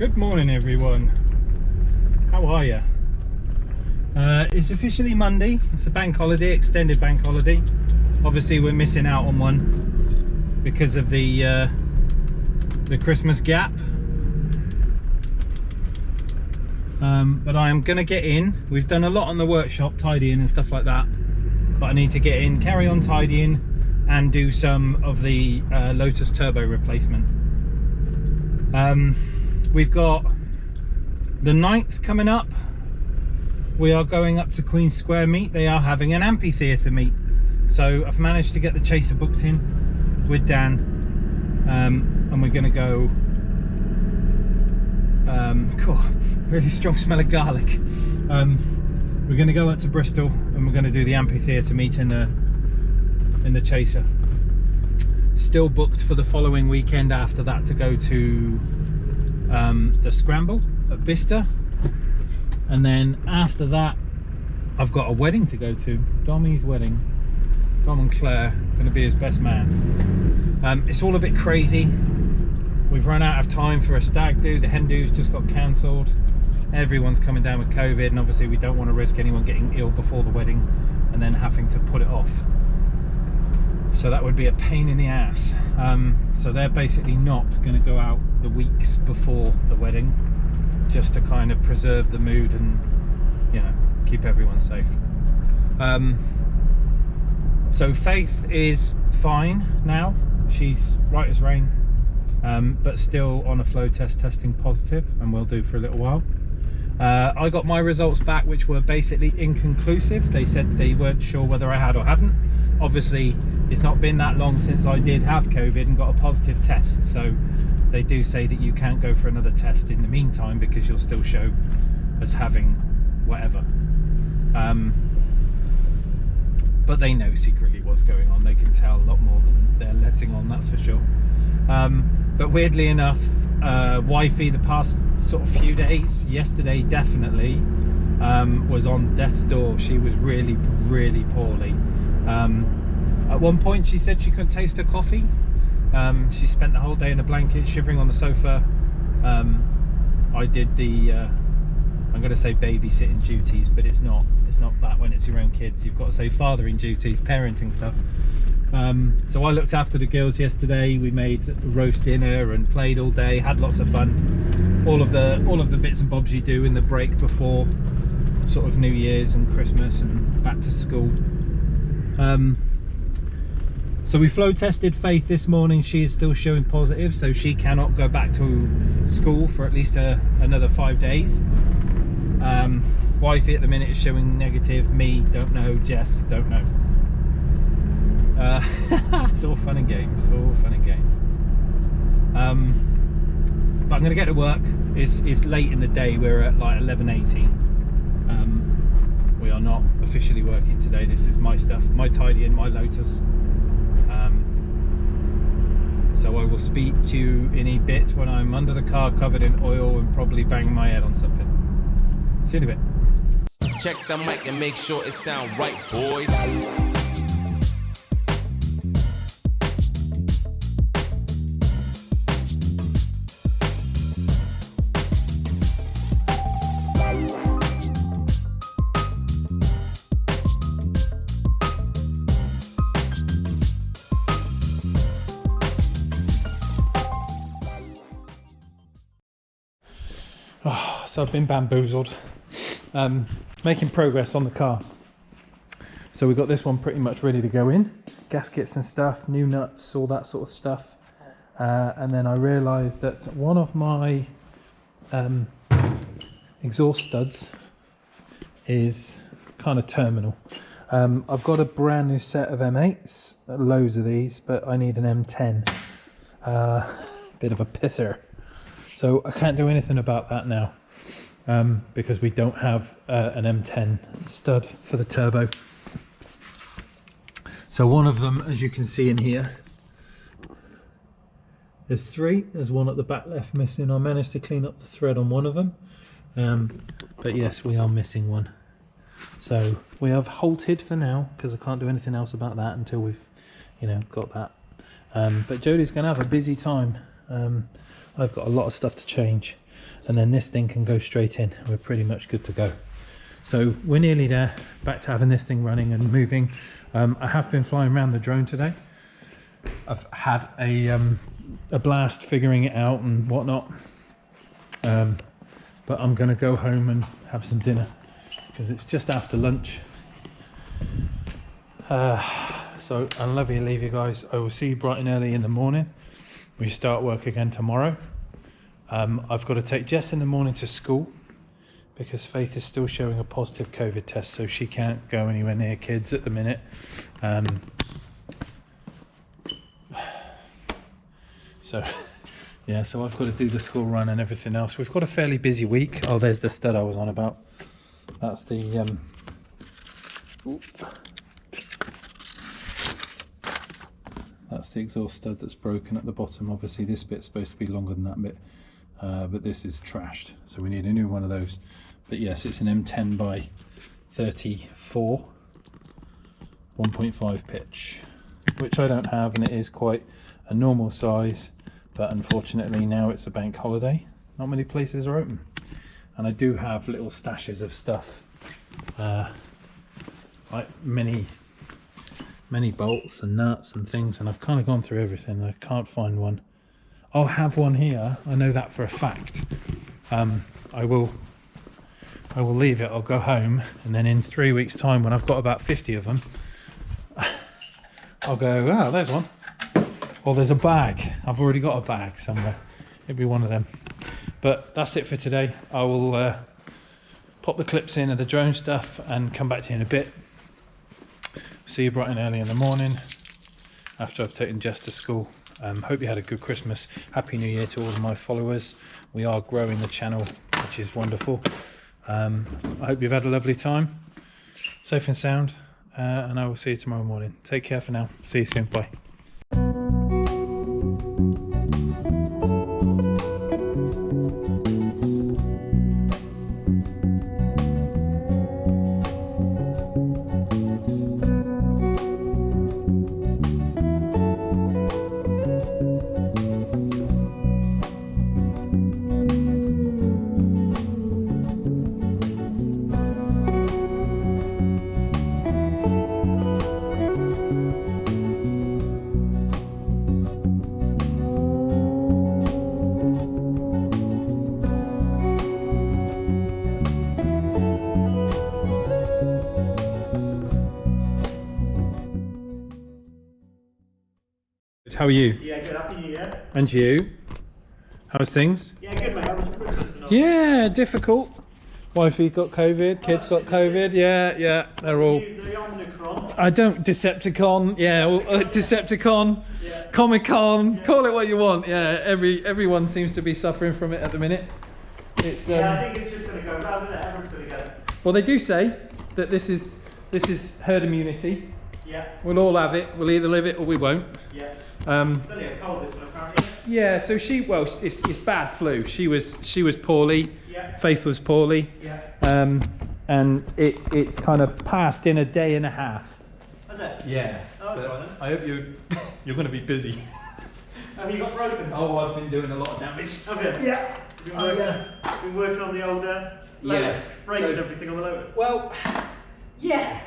Good morning, everyone. How are you? It's officially Monday. It's a bank holiday, extended bank holiday. Obviously, we're missing out on one because of the Christmas gap. But I am going to get in. We've done a lot on the workshop, tidying and stuff like that. But I need to get in, carry on tidying, and do some of the Lotus turbo replacement. We've got the 9th coming up. We are going up to Queen Square meet. They are having an amphitheatre meet. So I've managed to get the chaser booked in with Dan. And we're going to go... cool, really strong smell of garlic. We're going to go up to Bristol and we're going to do the amphitheatre meet in the chaser. Still booked for the following weekend after that to go to the Scramble at Bicester, and then after that I've got a wedding to go to. Dommy's wedding. Dom and Claire, going to be his best man. It's all a bit crazy. We've run out of time for a stag do. The hen do's just got cancelled. Everyone's coming down with COVID, and obviously we don't want to risk anyone getting ill before the wedding and then having to put it off. So that would be a pain in the ass. So they're basically not going to go out the weeks before the wedding, just to kind of preserve the mood and, you know, keep everyone safe. So Faith is fine now. She's right as rain, but still on a flow test testing positive, and will do for a little while. I got my results back, which were basically inconclusive. They said they weren't sure whether I had or hadn't. Obviously, it's not been that long since I did have COVID and got a positive test, so they do say that you can't go for another test in the meantime because you'll still show as having whatever. But they know secretly what's going on. They can tell a lot more than they're letting on, that's for sure. But weirdly enough, wifey the past sort of few days, yesterday definitely, was on death's door. She was really poorly. At one point she said she couldn't taste her coffee. She spent the whole day in a blanket shivering on the sofa. I did the I'm going to say babysitting duties, but it's not that when it's your own kids. You've got to say fathering duties, parenting stuff. So I looked after the girls yesterday. We made roast dinner and played all day, had lots of fun. All of the bits and bobs you do in the break before sort of New Year's and Christmas and back to school. So we flow tested Faith this morning. She is still showing positive, so she cannot go back to school for at least another 5 days. Wifey at the minute is showing negative. Me, don't know. Jess, don't know. It's all fun and games, all fun and games. But I'm going to get to work. It's late in the day. We're at like 11:80. We are not officially working today. This is my stuff, my tidying, my Lotus. So I will speak to you in a bit when I'm under the car covered in oil and probably banging my head on something. See you in a bit. Check the mic and make sure it sound right, boys. Oh, so I've been bamboozled. Making progress on the car. So we've got this one pretty much ready to go in. Gaskets and stuff, new nuts, all that sort of stuff. And then I realised that one of my exhaust studs is kind of terminal. I've got a brand new set of M8s, loads of these, but I need an M10. Bit of a pisser. So I can't do anything about that now, because we don't have an M10 stud for the turbo. So one of them, as you can see in here, there's three. There's one at the back left missing. I managed to clean up the thread on one of them, but yes, we are missing one. So we have halted for now because I can't do anything else about that until we've, you know, got that. But Jodie's going to have a busy time. I've got a lot of stuff to change. and then this thing can go straight in. We're pretty much good to go. So we're nearly there, back to having this thing running and moving. I have been flying around the drone today. I've had a blast figuring it out and whatnot. But I'm going to go home and have some dinner because it's just after lunch. So I'll leave you guys. I will see you bright and early in the morning. We start work again tomorrow. I've got to take Jess in the morning to school because Faith is still showing a positive COVID test, so she can't go anywhere near kids at the minute. So yeah, so I've got to do the school run and everything else. We've got a fairly busy week. Oh, there's the stud I was on about. That's the that's the exhaust stud that's broken at the bottom. Obviously this bit's supposed to be longer than that bit, but this is trashed, so we need a new one of those. But yes, it's an M10 by 34 1.5 pitch, which I don't have, and it is quite a normal size, but unfortunately now it's a bank holiday, not many places are open, and I do have little stashes of stuff, like many bolts and nuts and things, and I've kind of gone through everything. I can't find one. I'll have one here, I know that for a fact. I will leave it, I'll go home, and then in 3 weeks time when I've got about 50 of them, I'll go, oh, there's one. Or there's a bag. I've already got a bag somewhere. It'll be one of them. But that's it for today. I will pop the clips in of the drone stuff and come back to you in a bit. See you bright and early in the morning after I've taken Jess to school. Hope you had a good Christmas. Happy New Year to all of my followers. We are growing the channel, which is wonderful. I hope you've had a lovely time. Safe and sound. And I will see you tomorrow morning. Take care for now. See you soon. Bye. How are you? Yeah, good. Happy New Year. And you? How's things? Yeah, good, mate. How was your Christmas and all? Yeah, difficult. Wifey got COVID, kids got COVID. Yeah, they're all. The Omicron. I don't Decepticon. Yeah, well, Decepticon, Yeah. Comic-Con. Call it what you want. Yeah, everyone seems to be suffering from it at the minute. It's Yeah, I think it's just going to go round, isn't it? Everyone's going to get it. well, they do say that this is herd immunity. Yeah. We'll all have it. We'll either live it or we won't. Yeah. It's Um, only a cold this one, apparently. yeah. So it's bad flu. She was poorly. Yeah. Faith was poorly. Yeah. And it's kind of passed in a day and a half. Is it? Yeah. Oh, that's but fine then. I hope you're going to be busy. Have you got broken? Oh, I've been doing a lot of damage. Have you? Yeah. Been working on the old Lotus, breaking everything on the Lotus. Well, yeah.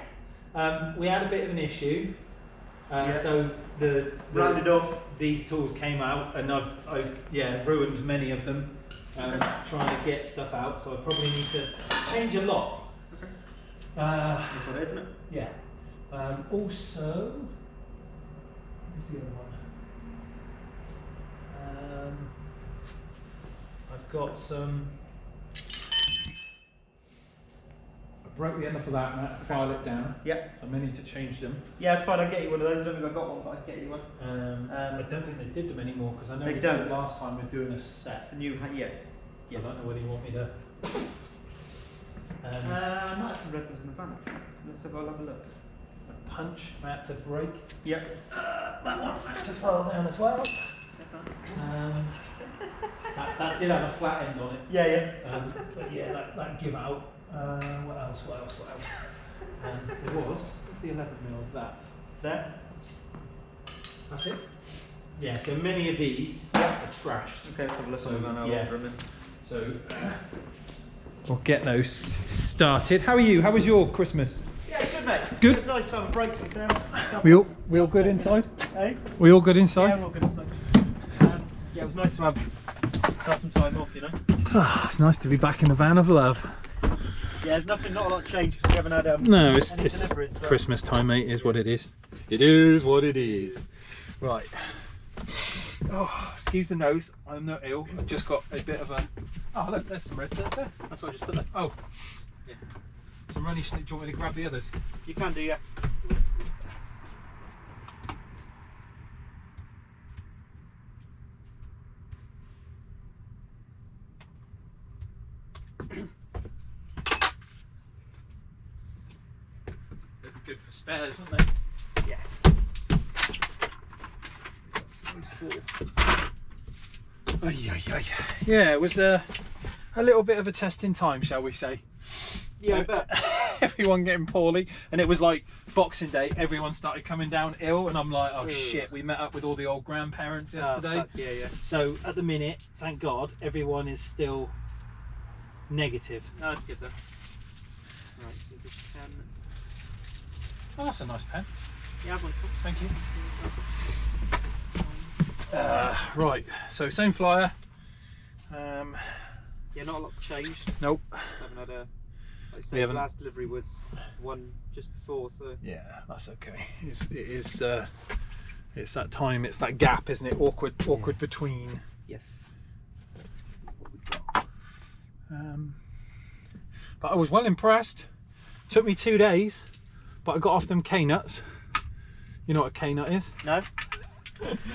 We had a bit of an issue. Yeah. So the Rounded off. these tools came out, and I've ruined many of them trying to get stuff out. So I probably need to change a lot. Okay. That's That's what it is, isn't it? Yeah. Also, where's the other one? I've got some. I broke the end off of that and I had to file it down. Yeah. So I may need to change them. Yeah, it's fine. I'll get you one of those. I don't think I got one, but I'll get you one. I don't think they did them anymore because I know They we don't. did last time we're doing a set. It's a new, yes. I don't know whether you want me to. I might have some red ones in the van. I'll have a look. A punch I had to break. Yep. That one I had to file down as well. That did have a flat end on it. Yeah. But yeah, that give out. What else? There was. What's the 11mm of that? There. That's it. Yeah. So many of these are trashed. Okay, let's have a look So, on the van. I'll yeah. order them So we'll get those started. How are you? How was your Christmas? Yeah, good mate. Good. It's nice to have a break to be fair. We all good inside? Hey? We all good inside? Yeah, we're all good inside. Yeah, it was nice to have some time off, you know. Ah, it's nice to be back in the van of love. Yeah, there's not a lot changed because we haven't had No, it's any deliveries. But Christmas time, mate. Is what it is. It is what it is. Right. Oh, excuse the nose. I'm not ill. I've just got a bit of a. Oh, look, there's some red sets there. That's what I just put there. Oh, yeah. some runny. Do you want me to grab the others? You can do, yeah. They'd be good for spares, wouldn't they? Yeah. Yeah, it was a little bit of a testing time, shall we say? Yeah, I bet. Everyone getting poorly, and it was like Boxing Day. Everyone started coming down ill, and I'm like, oh shit! We met up with all the old grandparents yesterday. Fuck, yeah. So at the minute, thank God, everyone is still negative. No, that's good though. Right, so this pen. Oh, that's a nice pen. Yeah, I've one. Thank you. Right, so same flyer. Yeah, not a lot's changed. Nope. Haven't had a. Like I We say, the haven't- last delivery was one just before, so. Yeah, that's okay. It's that time. It's that gap, isn't it? Awkward between. Yes. But I was well impressed. Took me 2 days, but I got off them K-nuts. You know what a K-nut is? No?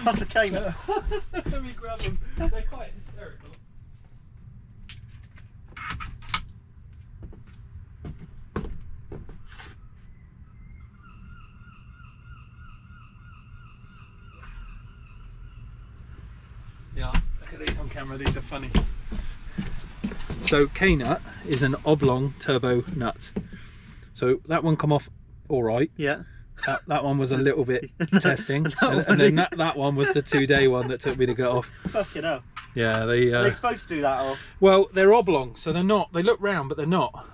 That's a cane. Let me grab them. They're quite hysterical. Yeah, look at these on camera. These are funny. So K-nut is an oblong turbo nut. So that one come off all right. Yeah. That one was a little bit testing, and then that one was the 2-day one that took me to get off. Fucking hell. Yeah, Are they supposed to do that or? well, they're oblong, so they're not. They look round, but they're not.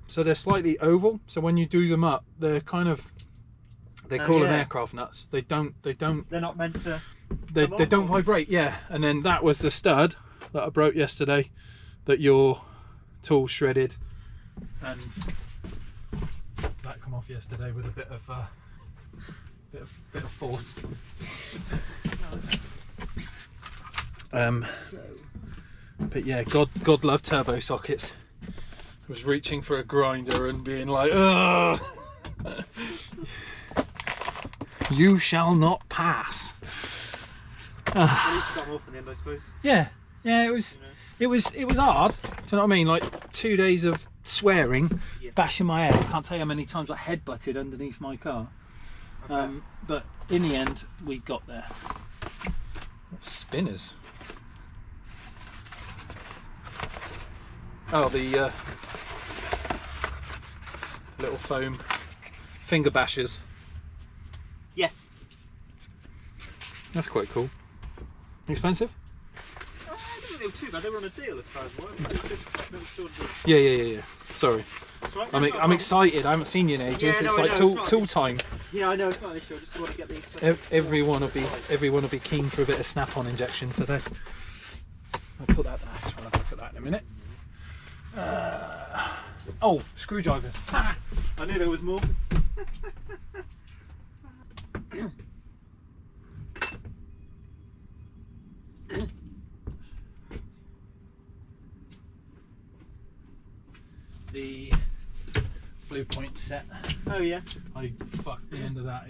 So they're slightly oval. So when you do them up, they're kind of. They call them yeah. aircraft nuts. They don't. They're not meant to. They come don't off? vibrate. Yeah, and then that was the stud that I broke yesterday, that your tool shredded, and that come off yesterday with a bit of force. But yeah, God love turbo sockets. I was reaching for a grinder and being like, ugh, you shall not pass. At least you got them off in the end, I suppose. Yeah, it was. You know? It was hard. Do you know what I mean? Like 2 days of swearing, Yeah. bashing my head. I can't tell you how many times I headbutted underneath my car. Okay. But in the end, we got there. Spinners. Oh, the little foam finger bashers. Yes. That's quite cool. Expensive? I didn't think they were too bad. They were on a deal as far as I know. Little sort of- Yeah. Sorry. That's right. I'm That's not a I'm excited. I haven't seen you in ages. Yeah, It's no, I like know, tool, it's not- tool time. Yeah, I know it's not an issue. I just want to get these. Everyone will be keen for a bit of snap-on injection today. I'll put that there. We'll have a look at that in a minute. Oh, screwdrivers. I knew there was more. The Blue Point set. Oh yeah. I fucked the end of that.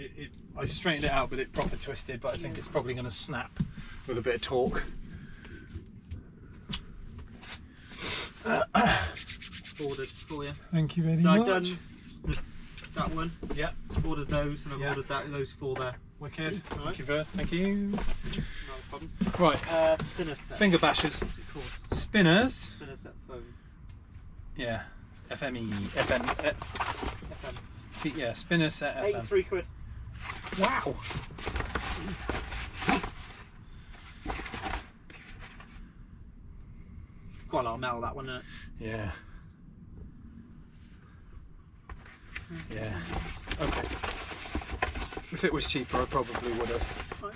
I straightened it out, but it proper twisted. But I think it's probably going to snap with a bit of torque. Ordered for you. Thank you very So much. I've done that one. Yeah, Ordered those, and I've Yeah. ordered those four there. wicked. Alright. Thank you. Not a problem. Right, Spinner set. finger bashers, What's it called? spinners. Spinner set foam. Yeah, FME, FM, FM. yeah, spinner set FM. 83 quid. quite a lot of metal, that one, isn't it? Yeah. Yeah. Okay. If it was cheaper, I probably would have. Right,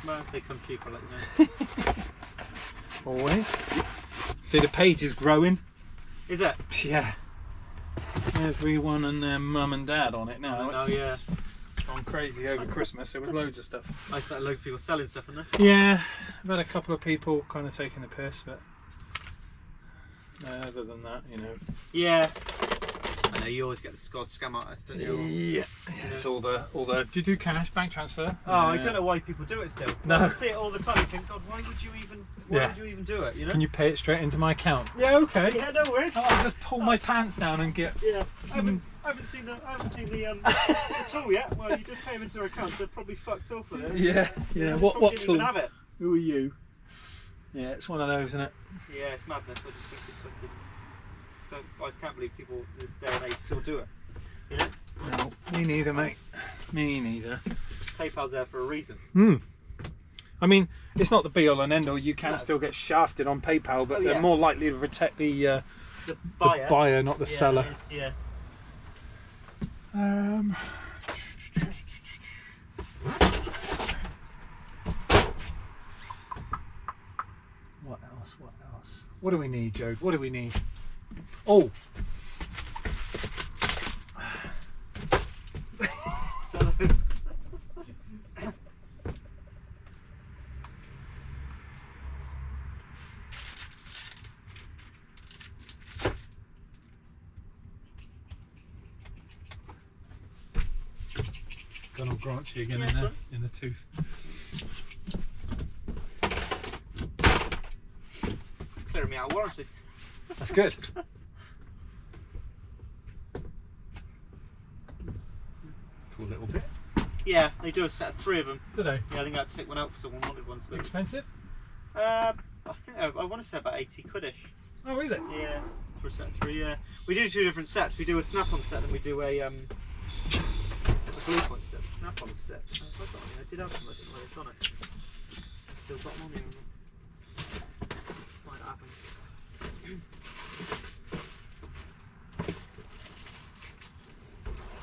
well, if they come cheaper, I'll let you know. Always. See, the page is growing. Is it? Yeah. Everyone and their mum and dad on it now. Oh, yeah. Gone crazy over Christmas. There was loads of stuff. I've got loads of people selling stuff in there. Yeah, I've had a couple of people kind of taking the piss, but other than that, you know. Yeah. I know you always get the scam artist, don't you? Yeah. It's all the. Do you do cash bank transfer? Oh, I don't know why people do it still. No. I see it all the time. You think, God, why would you even do it? You know? Can you pay it straight into my account? Yeah, okay. Yeah, no worries. I'll just pull my pants down and get. Yeah, I haven't seen the tool yet. Well, you just pay them into their account. They're probably fucked off with it. Yeah. They What probably didn't tool? even have it. Who are you? Yeah, it's one of those, isn't it? Yeah, it's madness. I just think it's fucking. I can't believe people in this day and age still do it. You know? No, me neither, mate. Me neither. PayPal's there for a reason. I mean, it's not the be all and end all. You can No. still get shafted on PayPal, but Oh, they're yeah. more likely to protect the Buyer. buyer, not the seller. Yeah. What else? What else? What do we need, Joe? What do we need? Oh, So, gone all graunchy again Yeah, in there, fine. in the tooth. clearing me out of warranty. That's good. Cool little bit. Yeah, they do a set of 3 of them. Do they? Yeah, I think I had to take one out for someone who wanted one. So. Expensive? I think I want to say about 80 quid-ish. Oh, is it? Yeah, for a set of 3. Yeah, we do 2 different sets. We do a snap-on set and we do a glue point set. Snap-on set. I did have some. I didn't know they've done it. I've still got them on here. Might happen.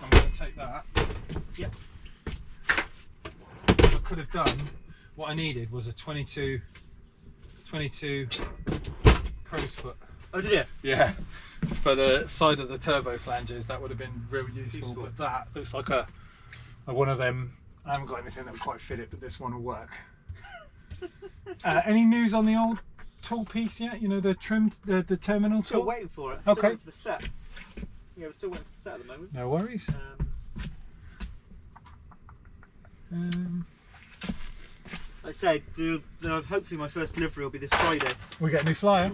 I'm going to take that. Yep. I could have done, what I needed was a 22 crow's foot. Oh, did you? Yeah, for the side of the turbo flanges, that would have been real useful. But that looks like a one of them. I haven't got anything that would quite fit it, but this one will work. Any news on the old tool piece yet? You know, the trimmed, the terminal Still tool? waiting for it. Okay. Still waiting for the set. Yeah, we're still waiting for the set at the moment. No worries. Like I say, hopefully my first delivery will be this Friday. We get a new flyer.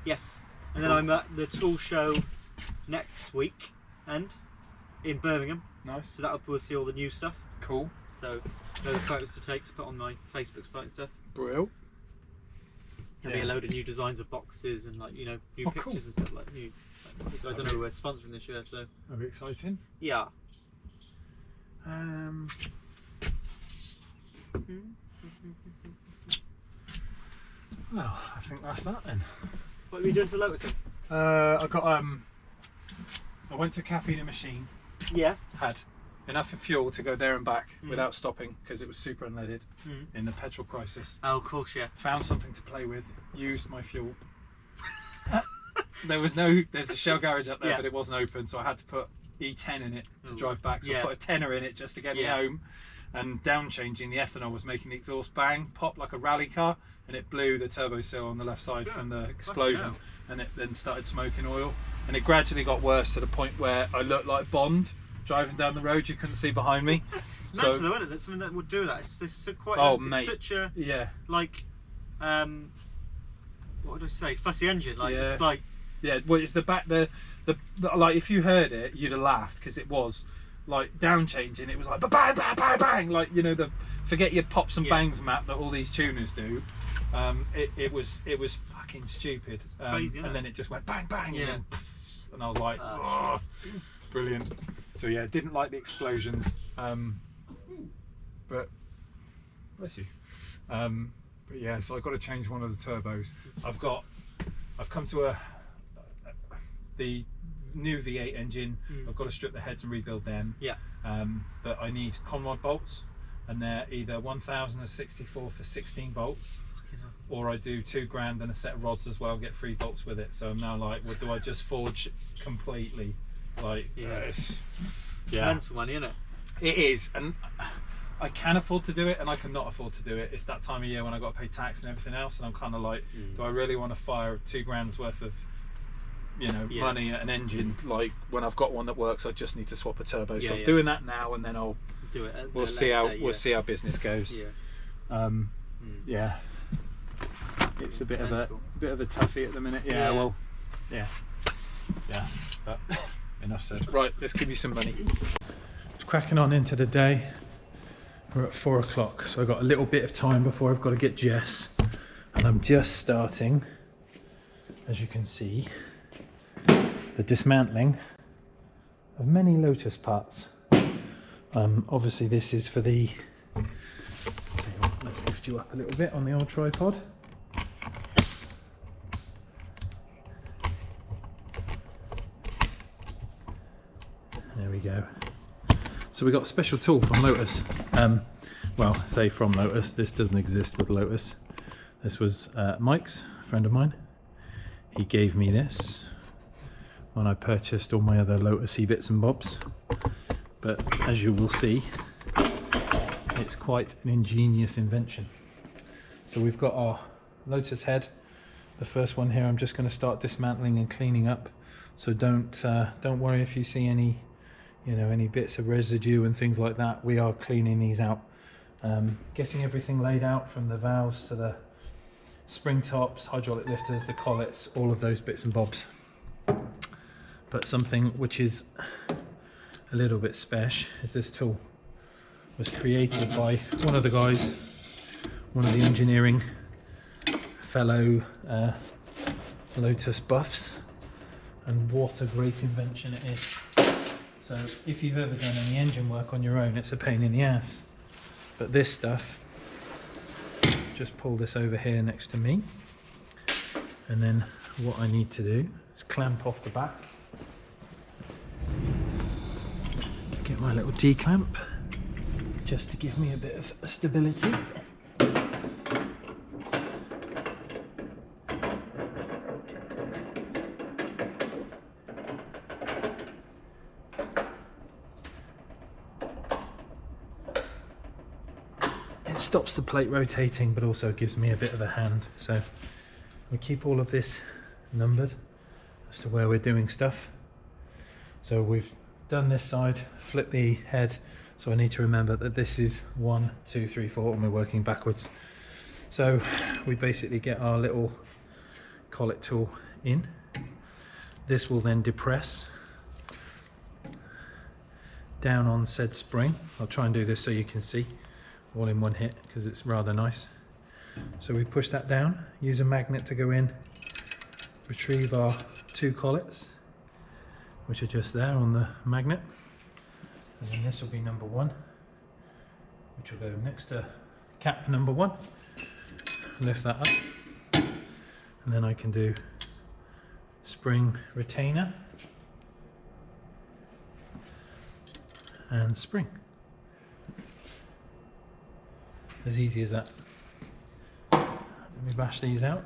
Yes. And then I'm at the tool show next week and in Birmingham. Nice. So we'll see all the new stuff. Cool. So there are photos to take to put on my Facebook site and stuff. Brill. There'll be a load of new designs of boxes and new Oh, pictures cool. and stuff like new. I don't know who we're sponsoring this year, so Very exciting. yeah. Well, I think that's that then. What are you doing to Lotus then? I got I went to Caffeine and Machine. Yeah. Had enough of fuel to go there and back without stopping because it was super unleaded in the petrol crisis. Oh, of course, yeah. Found something to play with. Used my fuel. There's a Shell garage up there, Yeah. but it wasn't open, so I had to put E10 in it to drive back. So Yeah. I put a tenner in it just to get me Yeah. home. And down changing, the ethanol was making the exhaust bang, pop like a rally car, and it blew the turbo seal on the left side from the explosion. hell. And it then started smoking oil. And it gradually got worse to the point where I looked like Bond driving down the road. You couldn't see behind me. It's mental though, isn't it? That's something that would do that. It's so quite Oh, it's mate. such a Yeah. like what would I say? Fussy engine. Like Yeah. it's like Yeah, well, it's the back, the like if you heard it, you'd have laughed because it was like down changing. It was like bang, bang, bang, bang, like you know the forget your pops and bangs map that all these tuners do. It was fucking stupid. crazy, isn't and it? then it just went bang, bang, Yeah. and I was like, oh, brilliant. So yeah, didn't like the explosions, but bless you. But yeah, so I've got to change one of the turbos. I've got I've come to the new V8 engine. I've got to strip the heads and rebuild them. Yeah. But I need conrod bolts, and they're either 1064 for 16 bolts, or I do £2,000 and a set of rods as well, get 3 bolts with it. So I'm now like, well, do I just forge completely? Like, it's mental money, isn't it? It is, and I can afford to do it, and I cannot afford to do it. It's that time of year when I got to pay tax and everything else, and I'm kind of like, do I really want to fire £2,000 worth of, you know, money at an engine? Like, when I've got one that works, I just need to swap a turbo. So I'm doing that now, and then I'll do it. We'll see how business goes. Yeah. It's a bit of a toughie at the minute. Well, but enough said. Right, let's give you some money. It's cracking on into the day. We're at 4 o'clock, so I've got a little bit of time before I've got to get Jess, and I'm just starting, as you can see, the dismantling of many Lotus parts. Obviously this is for the, let's lift you up a little bit on the old tripod. There we go. So we got a special tool from Lotus. Well, I say from Lotus, this doesn't exist with Lotus. This was Mike's, a friend of mine. He gave me this when I purchased all my other Lotus-y bits and bobs. But as you will see, it's quite an ingenious invention. So we've got our Lotus head, the first one here. I'm just going to start dismantling and cleaning up. So don't worry if you see any, any bits of residue and things like that. We are cleaning these out, getting everything laid out from the valves to the spring tops, hydraulic lifters, the collets, all of those bits and bobs. But something which is a little bit special is this tool. It was created by one of the guys, one of the engineering fellow Lotus buffs, and what a great invention it is. So if you've ever done any engine work on your own, it's a pain in the ass. But this stuff, just pull this over here next to me, and then what I need to do is clamp off the back. Get my little T-clamp, just to give me a bit of stability. It stops the plate rotating, but also gives me a bit of a hand. So we keep all of this numbered as to where we're doing stuff. So we've done this side, flip the head, so I need to remember that this is 1, 2, 3, 4, and we're working backwards. So we basically get our little collet tool in. This will then depress down on said spring. I'll try and do this so you can see all in one hit, because it's rather nice. So we push that down, use a magnet to go in, retrieve our 2 collets, which are just there on the magnet, and then this will be number 1, which will go next to cap number 1. Lift that up, and then I can do spring retainer and spring. As easy as that. Let me bash these out.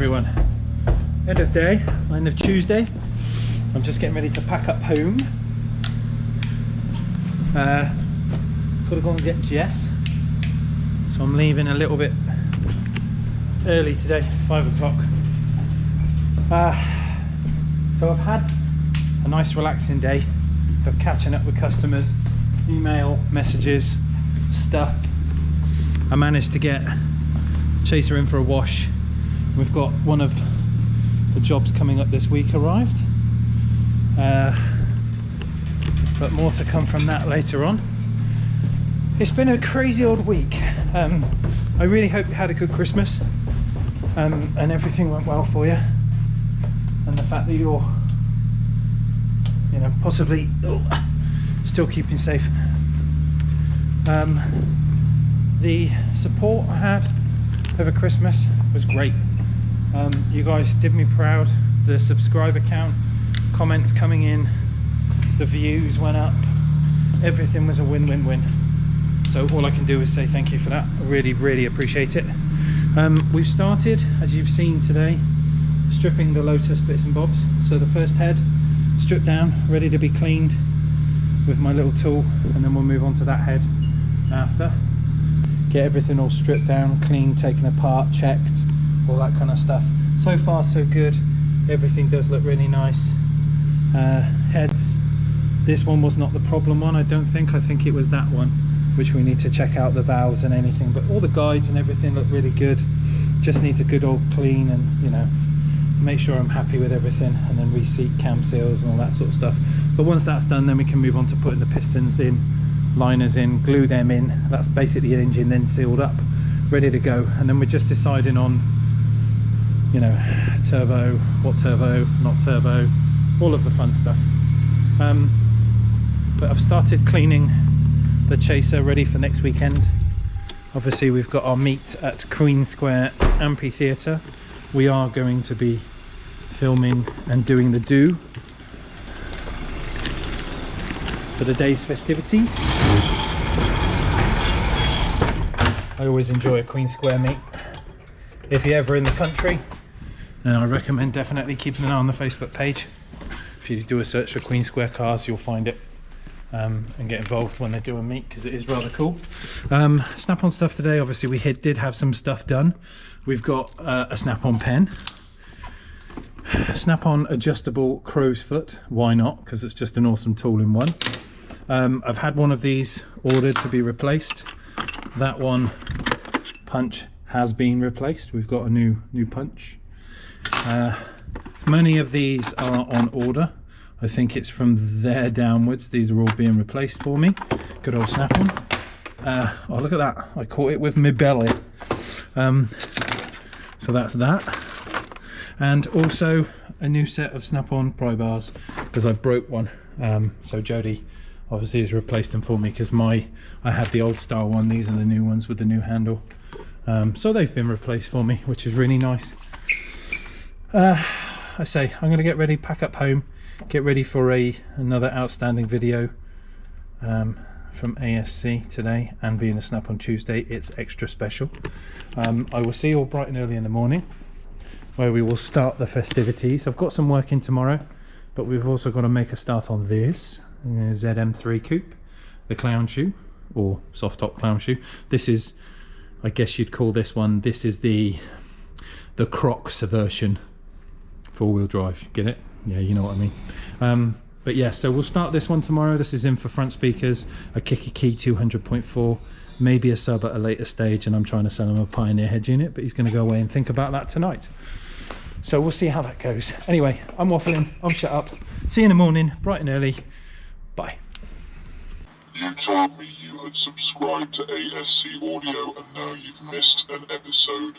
everyone. End of day, end of Tuesday. I'm just getting ready to pack up home. Gotta go and get Jess. So I'm leaving a little bit early today, 5 o'clock. So I've had a nice relaxing day of catching up with customers, email, messages, stuff. I managed to get Chaser in for a wash. We've got one of the jobs coming up this week arrived, but more to come from that later on. It's been a crazy old week. I really hope you had a good Christmas, and everything went well for you, and the fact that you're, you know, possibly still keeping safe. The support I had over Christmas was great. You guys did me proud. The subscriber count, comments coming in, the views went up, everything was a win-win-win. So all I can do is say thank you for that. I really appreciate it. We've started, as you've seen today, stripping the Lotus bits and bobs. So the first head stripped down, ready to be cleaned with my little tool, and then we'll move on to that head after. Get everything all stripped down, cleaned, taken apart, checked, all that kind of stuff. So far so good. Everything does look really nice. Heads, this one was not the problem one, I don't think. I think it was that one, which we need to check out the valves and anything, but all the guides and everything look really good. Just needs a good old clean, and you know, make sure I'm happy with everything, and then reseat cam seals and all that sort of stuff. But once that's done, then we can move on to putting the pistons in, liners in, glue them in. That's basically the engine then sealed up, ready to go. And then we're just deciding on, you know, turbo, what turbo, not turbo, all of the fun stuff. But I've started cleaning the Chaser, ready for next weekend. Obviously we've got our meet at Queen Square Amphitheatre. We are going to be filming and doing the do for the day's festivities. I always enjoy a Queen Square meet. If you're ever in the country, then I recommend definitely keeping an eye on the Facebook page. If you do a search for Queen Square cars, you'll find it, and get involved when they do a meet, because it is rather cool. Snap-on stuff today, obviously we did have some stuff done. We've got a snap-on pen, snap-on adjustable crow's foot, why not, because it's just an awesome tool in one. I've had one of these ordered to be replaced. That one punch has been replaced. We've got a new punch. Many of these are on order. I think it's from there downwards. These are all being replaced for me. Good old snap-on. Oh, look at that. I caught it with my belly. So that's that. And also a new set of snap-on pry bars, because I broke one. So Jody obviously has replaced them for me, because I had the old style one. These are the new ones with the new handle. So they've been replaced for me, which is really nice. I say I'm going to get ready, pack up home, get ready for another outstanding video from ASC today, and being a Snap-on Tuesday, it's extra special. I will see you all bright and early in the morning, where we will start the festivities. I've got some work in tomorrow, but we've also got to make a start on this ZM3 coupe, the clown shoe, or soft top clown shoe. This is, I guess you'd call this one, this is the Crocs version, four-wheel drive, get it? Yeah, you know what I mean. But yeah, so we'll start this one tomorrow. This is in for front speakers, a Kicky Key 200.4, maybe a sub at a later stage, and I'm trying to sell him a Pioneer head unit, but he's going to go away and think about that tonight. So we'll see how that goes. Anyway, I'm waffling, I'll shut up. See you in the morning, bright and early. Bye. You told me you had subscribed to ASC Audio, and now you've missed an episode.